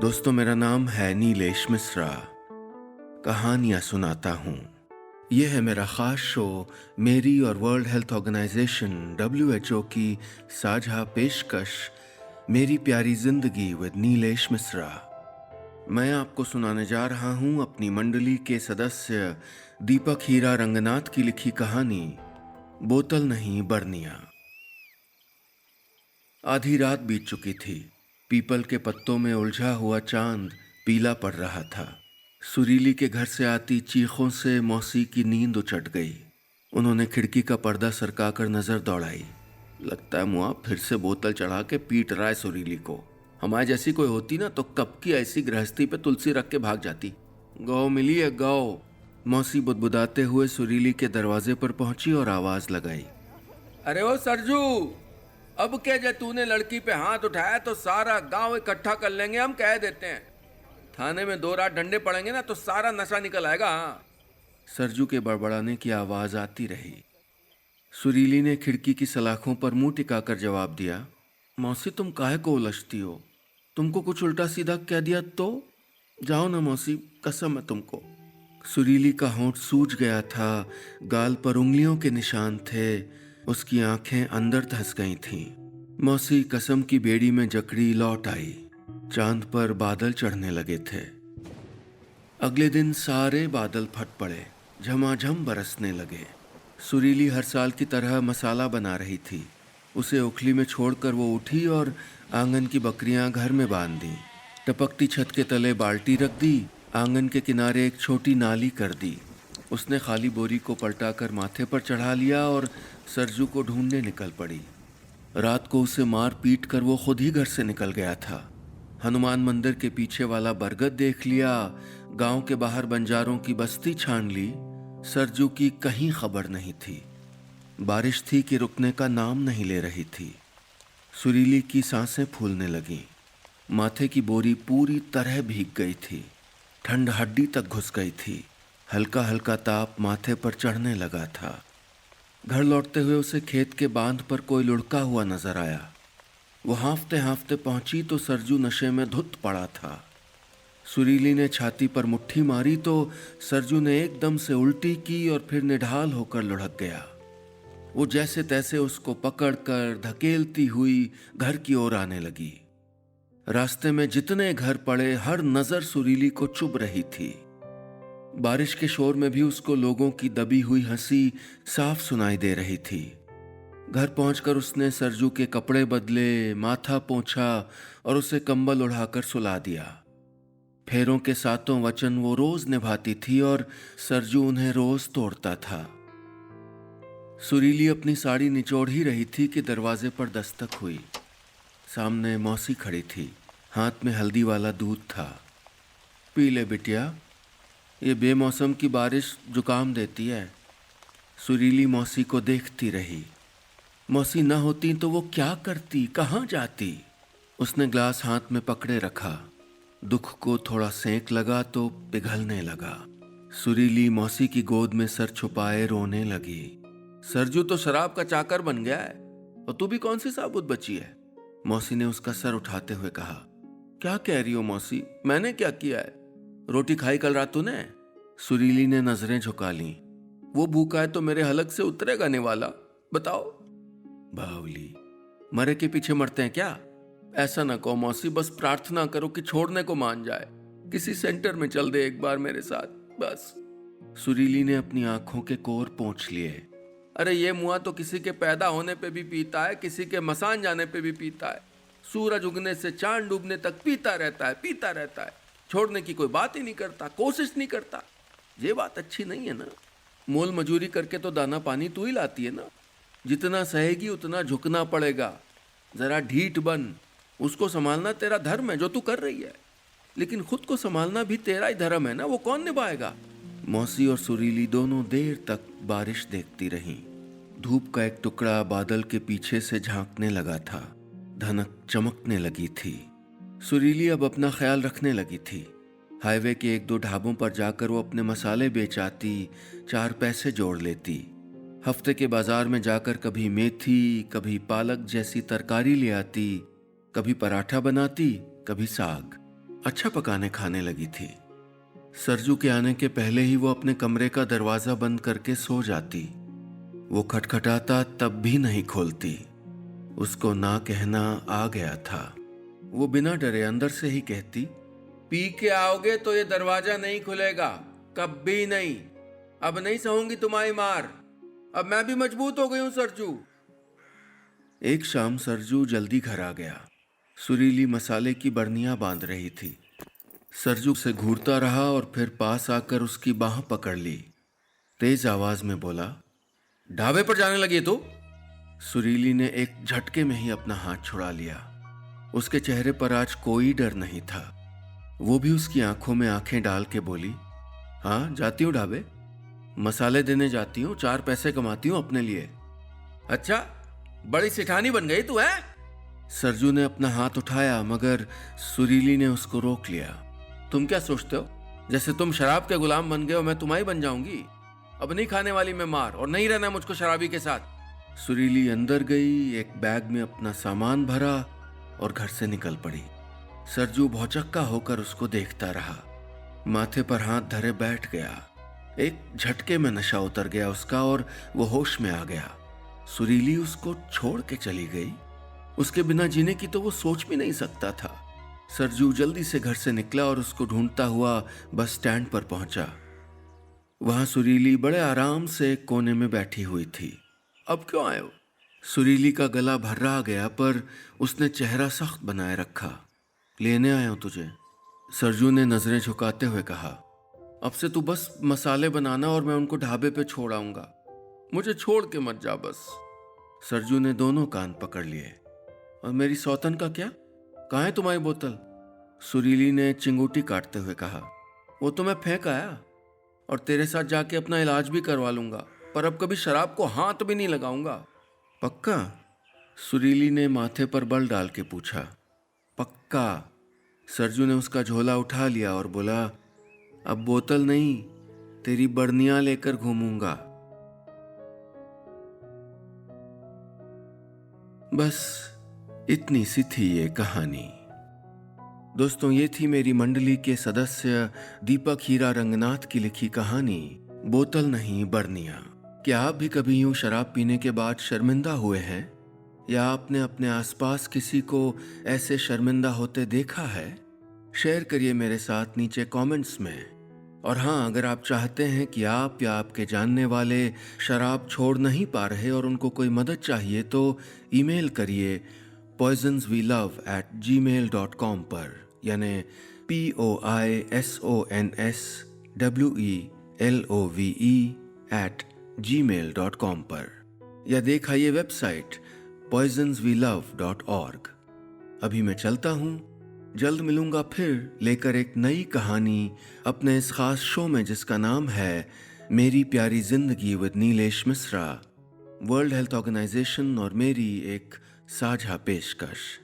दोस्तों, मेरा नाम है नीलेश मिश्रा। कहानियाँ सुनाता हूँ। यह है मेरा ख़ास शो, मेरी और वर्ल्ड हेल्थ ऑर्गेनाइजेशन WHO की साझा पेशकश, मेरी प्यारी जिंदगी विद नीलेश मिश्रा। मैं आपको सुनाने जा रहा हूँ अपनी मंडली के सदस्य दीपक हीरा रंगनाथ की लिखी कहानी, बोतल नहीं बरनिया। आधी रात बीत चुकी थी। पीपल के पत्तों में उलझा हुआ चांद पीला पड़ रहा था। सुरीली के घर से आती चीखों से मौसी की नींद उचट गई। उन्होंने खिड़की का पर्दा सरकाकर नजर दौड़ाई। लगता है मुआ फिर से बोतल चढ़ा के पीट रहा है सुरीली को। हमारे जैसी कोई होती ना तो कब की ऐसी गृहस्थी पे तुलसी रख के भाग जाती। गौ मिली है गौ। मौसी बुदबुदाते हुए सुरीली के दरवाजे पर पहुंची और आवाज लगाई। अरे ओ सरजू, अब क्या जब तूने लड़की पे हाथ उठाया तो सारा गांव इकट्ठा कर लेंगे, हम कह देते हैं। थाने में 2 रात डंडे पड़ेंगे ना तो सारा नशा निकल आएगा। हाँ, सरजू के बड़बड़ाने की आवाज आती रही। सुरीली ने खिड़की की सलाखों पर मुंह टिकाकर जवाब दिया, मौसी तुम काहे को उलझती हो? तुमको कुछ उल्टा सीधा कह दिया तो? जाओ ना मौसी, कसम है तुमको। सुरीली का होंठ सूज गया था, गाल पर उंगलियों के निशान थे, उसकी आंखें अंदर धंस गई थीं। मौसी कसम की बेड़ी में जकड़ी लौट आई। चांद पर बादल चढ़ने लगे थे। अगले दिन सारे बादल फट पड़े, झमाझम बरसने लगे। सुरीली हर साल की तरह मसाला बना रही थी। उसे ओखली में छोड़कर वो उठी और आंगन की बकरियां घर में बांध दी। टपकती छत के तले बाल्टी रख दी, आंगन के किनारे एक छोटी नाली कर दी। उसने खाली बोरी को पलटाकर माथे पर चढ़ा लिया और सरजू को ढूंढने निकल पड़ी। रात को उसे मार पीट कर वो खुद ही घर से निकल गया था। हनुमान मंदिर के पीछे वाला बरगद देख लिया, गांव के बाहर बंजारों की बस्ती छान ली। सरजू की कहीं खबर नहीं थी। बारिश थी कि रुकने का नाम नहीं ले रही थी। सुरीली की सांसें फूलने लगीं। माथे की बोरी पूरी तरह भीग गई थी, ठंड हड्डी तक घुस गई थी। हल्का हल्का ताप माथे पर चढ़ने लगा था। घर लौटते हुए उसे खेत के बांध पर कोई लुढ़का हुआ नजर आया। वो हाँफते हाँफते पहुंची तो सरजू नशे में धुत पड़ा था। सुरीली ने छाती पर मुट्ठी मारी तो सरजू ने एकदम से उल्टी की और फिर निढाल होकर लुढ़क गया। वो जैसे तैसे उसको पकड़कर धकेलती हुई घर की ओर आने लगी। रास्ते में जितने घर पड़े, हर नजर सुरीली को चुभ रही थी। बारिश के शोर में भी उसको लोगों की दबी हुई हंसी साफ सुनाई दे रही थी। घर पहुंचकर उसने सरजू के कपड़े बदले, माथा पोंछा और उसे कंबल उड़ाकर सुला दिया। फेरों के 7 वचन वो रोज निभाती थी और सरजू उन्हें रोज तोड़ता था। सुरीली अपनी साड़ी निचोड़ ही रही थी कि दरवाजे पर दस्तक हुई। सामने मौसी खड़ी थी, हाथ में हल्दी वाला दूध था। पी ले बिटिया, ये बेमौसम की बारिश जुकाम देती है। सुरीली मौसी को देखती रही। मौसी न होती तो वो क्या करती, कहाँ जाती? उसने ग्लास हाथ में पकड़े रखा। दुख को थोड़ा सेंक लगा तो पिघलने लगा। सुरीली मौसी की गोद में सर छुपाए रोने लगी। सरजू तो शराब का चाकर बन गया है और तू भी कौन सी साबुत बची है। मौसी ने उसका सर उठाते हुए कहा। क्या कह रही हो मौसी, मैंने क्या किया है? रोटी खाई कल रात तूने? सुरीली ने नजरें झुका लीं। वो भूखा है तो मेरे हलक से उतरेगा नहीं वाला, बताओ। बावली, मरे के पीछे मरते हैं क्या? ऐसा ना कहो मौसी, बस प्रार्थना करो कि छोड़ने को मान जाए। किसी सेंटर में चल दे एक बार मेरे साथ, बस। सुरीली ने अपनी आंखों के कोर पोंछ लिए। अरे ये मुआ तो किसी के पैदा होने पे भी पीता है, किसी के मसान जाने पे भी पीता है। सूरज उगने से चांद डूबने तक पीता रहता है, पीता रहता है। छोड़ने की कोई बात ही नहीं करता, कोशिश नहीं करता। ये बात अच्छी नहीं है ना। मोल मजूरी करके तो दाना पानी तू ही लाती है ना। जितना सहेगी उतना झुकना पड़ेगा। जरा ढीठ बन। उसको संभालना तेरा धर्म है जो तू कर रही है, लेकिन खुद को संभालना भी तेरा ही धर्म है ना, वो कौन निभाएगा? मौसी और सुरीली दोनों देर तक बारिश देखती रहीं। धूप का एक टुकड़ा बादल के पीछे से झांकने लगा था। धनक चमकने लगी थी। सुरीली अब अपना ख्याल रखने लगी थी। हाईवे के 1-2 ढाबों पर जाकर वो अपने मसाले बेच आती, 4 पैसे जोड़ लेती। हफ्ते के बाजार में जाकर कभी मेथी, कभी पालक जैसी तरकारी ले आती, कभी पराठा बनाती, कभी साग। अच्छा पकाने खाने लगी थी। सरजू के आने के पहले ही वो अपने कमरे का दरवाजा बंद करके सो जाती। वो खटखटाता तब भी नहीं खोलती। उसको ना कहना आ गया था। वो बिना डरे अंदर से ही कहती, पी के आओगे तो ये दरवाजा नहीं खुलेगा, कभी नहीं। अब नहीं सहूंगी तुम्हारी मार। अब मैं भी मजबूत हो गई हूं सरजू। एक शाम सरजू जल्दी घर आ गया। सुरीली मसाले की बर्नियां बांध रही थी। सरजू से घूरता रहा और फिर पास आकर उसकी बाह पकड़ ली। तेज आवाज में बोला, ढाबे पर जाने लगी तो? सुरीली ने एक झटके में ही अपना हाथ छुड़ा लिया। उसके चेहरे पर आज कोई डर नहीं था। वो भी उसकी आंखों में आंखें डाल के बोली, हाँ जाती हूँ ढाबे, मसाले देने जाती हूँ, 4 पैसे कमाती हूँ अपने लिए। अच्छा, बड़ी सिठानी बन गई तू है? सरजू ने अपना हाथ उठाया मगर सुरीली ने उसको रोक लिया। तुम क्या सोचते हो, जैसे तुम शराब के गुलाम बन गए हो मैं तुम्हारी बन जाऊंगी? अब नहीं खाने वाली मैं मार, और नहीं रहना मुझको शराबी के साथ। सुरीली अंदर गई, एक बैग में अपना सामान भरा और घर से निकल पड़ी। सरजू भौचक्का होकर उसको देखता रहा। माथे पर हाथ धरे बैठ गया। एक झटके में नशा उतर गया उसका और वो होश में आ गया। सुरीली उसको छोड़ के चली गई। उसके बिना जीने की तो वो सोच भी नहीं सकता था। सरजू जल्दी से घर से निकला और उसको ढूंढता हुआ बस स्टैंड पर पहुंचा। वहां सुरीली बड़े आराम से एक कोने में बैठी हुई थी। अब क्यों आए हो? सुरीली का गला भर्रा गया पर उसने चेहरा सख्त बनाए रखा। लेने आया हूं तुझे, सरजू ने नजरें झुकाते हुए कहा। अब से तू बस मसाले बनाना और मैं उनको ढाबे पे छोड़ आऊंगा। मुझे छोड़ के मत जा बस। सरजू ने दोनों कान पकड़ लिए। और मेरी सौतन का क्या? कहाँ है तुम्हारी बोतल? सुरीली ने चिंगूटी काटते हुए कहा। वो तो मैं फेंक आया, और तेरे साथ जाके अपना इलाज भी करवा लूंगा, पर अब कभी शराब को हाथ भी नहीं लगाऊंगा। पक्का? सुरीली ने माथे पर बल डाल के पूछा। पक्का। सरजू ने उसका झोला उठा लिया और बोला, अब बोतल नहीं, तेरी बर्नियां लेकर घूमूंगा। बस इतनी सी थी ये कहानी। दोस्तों, ये थी मेरी मंडली के सदस्य दीपक हीरा रंगनाथ की लिखी कहानी बोतल नहीं बर्नियां। क्या आप भी कभी यूं शराब पीने के बाद शर्मिंदा हुए हैं, या आपने अपने आसपास किसी को ऐसे शर्मिंदा होते देखा है? शेयर करिए मेरे साथ नीचे कमेंट्स में। और हाँ, अगर आप चाहते हैं कि आप या आपके जानने वाले शराब छोड़ नहीं पा रहे और उनको कोई मदद चाहिए तो ईमेल करिए poisonswelove@gmail.com पर, यानी poisonswelove@gmail.com पर, या देखाइए वेबसाइट poisonswelove.org। अभी मैं चलता हूँ, जल्द मिलूंगा फिर लेकर एक नई कहानी अपने इस खास शो में जिसका नाम है मेरी प्यारी जिंदगी विद Nilesh Mishra, world health organisation और मेरी एक साझा पेशकश।